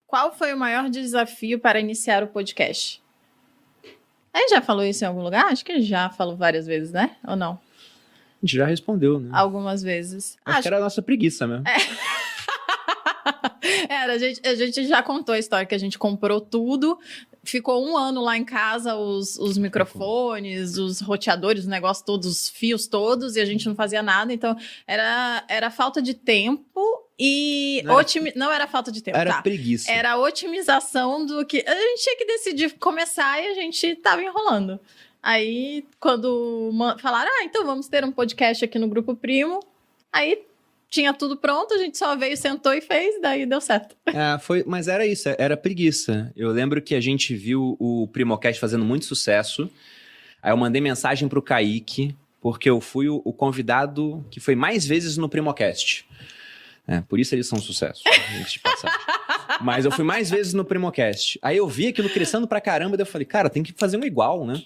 Qual foi o maior desafio para iniciar o podcast? A gente já falou isso em algum lugar? Acho que já falou várias vezes, né? Ou não? A gente já respondeu, né? Algumas vezes. Acho que era a nossa preguiça mesmo. A gente já contou a história que a gente comprou tudo, ficou 1 ano lá em casa, os microfones, os roteadores, os negócios todos, os fios todos, e a gente não fazia nada. Então, era falta de tempo e... Não era falta de tempo, Era preguiça. Era a otimização do que... A gente tinha que decidir começar e a gente tava enrolando. Aí, quando falaram, então vamos ter um podcast aqui no Grupo Primo, aí... Tinha tudo pronto, a gente só veio, sentou e fez, daí deu certo. Mas era isso, era preguiça. Eu lembro que a gente viu o Primocast fazendo muito sucesso. Aí eu mandei mensagem pro Kaique, porque eu fui o convidado que foi mais vezes no Primocast. Por isso eles são um sucesso, antes de passagem. Mas eu fui mais vezes no Primocast. Aí eu vi aquilo crescendo pra caramba, daí eu falei, cara, tem que fazer um igual, né?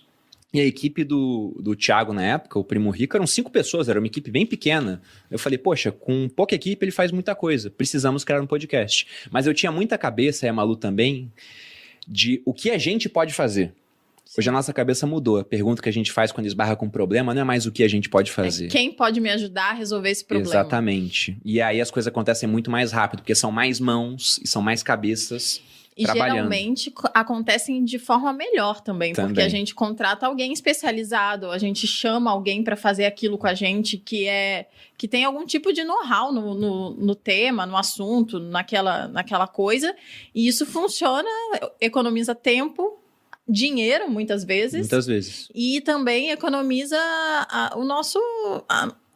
E a equipe do Thiago, na época, o Primo Rico, eram 5 pessoas, era uma equipe bem pequena. Eu falei, poxa, com pouca equipe ele faz muita coisa, precisamos criar um podcast. Mas eu tinha muita cabeça, e a Malu também, de o que a gente pode fazer. Hoje a nossa cabeça mudou. A pergunta que a gente faz quando esbarra com um problema não é mais o que a gente pode fazer. Quem pode me ajudar a resolver esse problema? Exatamente. E aí as coisas acontecem muito mais rápido, porque são mais mãos e são mais cabeças. E geralmente acontecem de forma melhor também, porque a gente contrata alguém especializado, a gente chama alguém para fazer aquilo com a gente que tem algum tipo de know-how no tema, no assunto, naquela coisa, e isso funciona, economiza tempo, dinheiro, muitas vezes. Muitas vezes. E também economiza a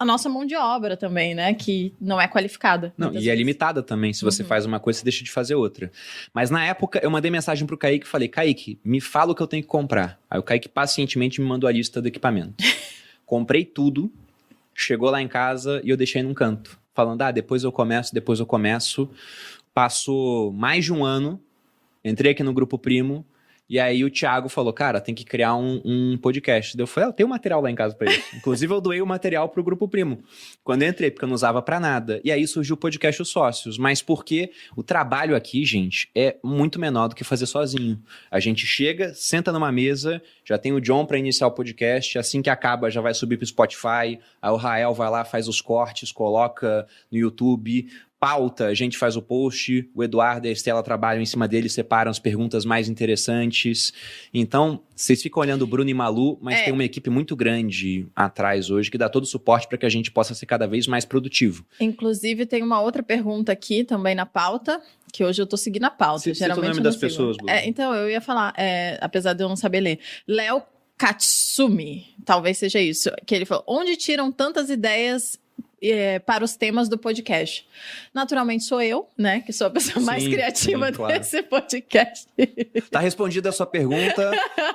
nossa mão de obra também, né? Que não é qualificada. Não, e é limitada também. Se você faz uma coisa, você deixa de fazer outra. Mas na época, eu mandei mensagem pro Kaique e falei, Kaique, me fala o que eu tenho que comprar. Aí o Kaique pacientemente me mandou a lista do equipamento. Comprei tudo, chegou lá em casa e eu deixei num canto. Falando, depois eu começo. Passou mais de 1 ano, entrei aqui no Grupo Primo, e aí o Thiago falou, cara, tem que criar um podcast. Eu falei, eu tenho material lá em casa pra isso. Inclusive eu doei o material pro Grupo Primo. Quando eu entrei, porque eu não usava pra nada. E aí surgiu o podcast Os Sócios. Mas porque o trabalho aqui, gente, é muito menor do que fazer sozinho. A gente chega, senta numa mesa, já tem o John pra iniciar o podcast, assim que acaba já vai subir pro Spotify, aí o Rael vai lá, faz os cortes, coloca no YouTube... Pauta, a gente faz o post, o Eduardo e a Estela trabalham em cima dele, separam as perguntas mais interessantes. Então, vocês ficam olhando o Bruno e Malu, mas tem uma equipe muito grande atrás hoje que dá todo o suporte para que a gente possa ser cada vez mais produtivo. Inclusive, tem uma outra pergunta aqui também na pauta, que hoje eu tô seguindo a pauta. Geralmente o nome das pessoas, Bruno. Então, eu ia falar, apesar de eu não saber ler. Léo Katsumi, talvez seja isso, que ele falou, onde tiram tantas ideias para os temas do podcast? Naturalmente sou eu, né? Que sou a pessoa mais criativa desse podcast. Tá respondida a sua pergunta.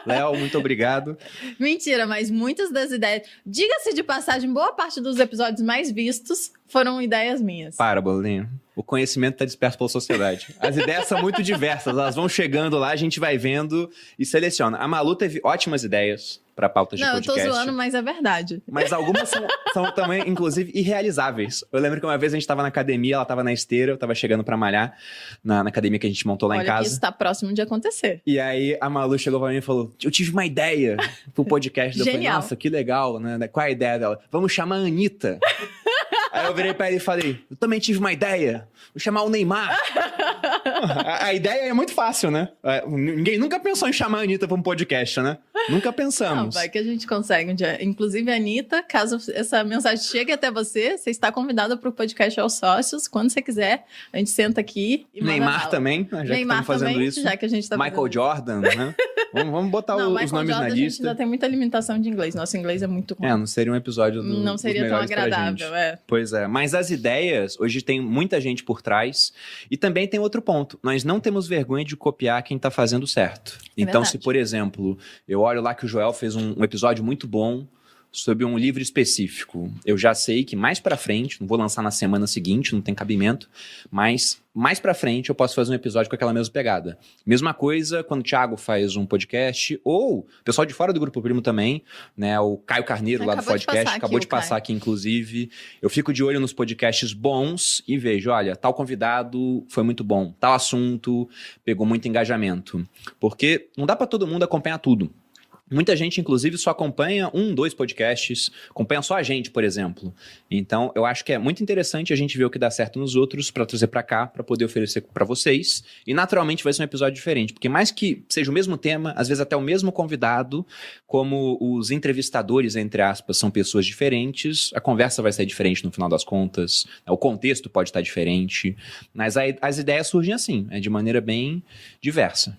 Léo, muito obrigado. Mentira, mas muitas das ideias... Diga-se de passagem, boa parte dos episódios mais vistos foram ideias minhas. Para, Bolinho. O conhecimento está disperso pela sociedade. As ideias são muito diversas, elas vão chegando lá, a gente vai vendo e seleciona. A Malu teve ótimas ideias para pautas de podcast. Não, eu tô zoando, mas é verdade. Mas algumas são também, inclusive, irrealizáveis. Eu lembro que uma vez a gente estava na academia, ela estava na esteira, eu estava chegando para malhar na academia que a gente montou lá em casa. Olha que isso tá próximo de acontecer. E aí a Malu chegou para mim e falou, eu tive uma ideia pro podcast. Eu falei, nossa, que legal, né? Qual é a ideia dela? Vamos chamar a Anitta. Aí eu virei pra ele e falei, eu também tive uma ideia, vou chamar o Neymar. A ideia é muito fácil, né? Ninguém nunca pensou em chamar a Anitta pra um podcast, né? Nunca pensamos. Não, vai que a gente consegue um dia. Inclusive, a Anitta, caso essa mensagem chegue até você, você está convidada pro podcast Aos Sócios, quando você quiser, a gente senta aqui e manda Neymar também, já que estamos fazendo isso. Já que a gente tá Michael Jordan, né? Vamos botar os nomes Jordan, na lista. A gente ainda tem muita limitação de inglês. Nosso inglês é muito ruim. Não seria um episódio não seria tão agradável, Pois é, mas as ideias, hoje tem muita gente por trás. E também tem outro ponto. Nós não temos vergonha de copiar quem tá fazendo certo. Então, se, por exemplo, eu olho lá que o Joel fez um episódio muito bom sobre um livro específico. Eu já sei que mais pra frente, não vou lançar na semana seguinte, não tem cabimento, mas mais pra frente eu posso fazer um episódio com aquela mesma pegada. Mesma coisa quando o Thiago faz um podcast, ou o pessoal de fora do Grupo Primo também, né? O Caio Carneiro lá do podcast, acabou de passar aqui, inclusive. Eu fico de olho nos podcasts bons e vejo, olha, tal convidado foi muito bom, tal assunto pegou muito engajamento. Porque não dá pra todo mundo acompanhar tudo. Muita gente, inclusive, só acompanha 1, 2 podcasts, acompanha só a gente, por exemplo. Então, eu acho que é muito interessante a gente ver o que dá certo nos outros para trazer para cá, para poder oferecer para vocês. E, naturalmente, vai ser um episódio diferente, porque mais que seja o mesmo tema, às vezes até o mesmo convidado, como os entrevistadores, entre aspas, são pessoas diferentes, a conversa vai ser diferente no final das contas, o contexto pode estar diferente, mas as ideias surgem assim, de maneira bem diversa.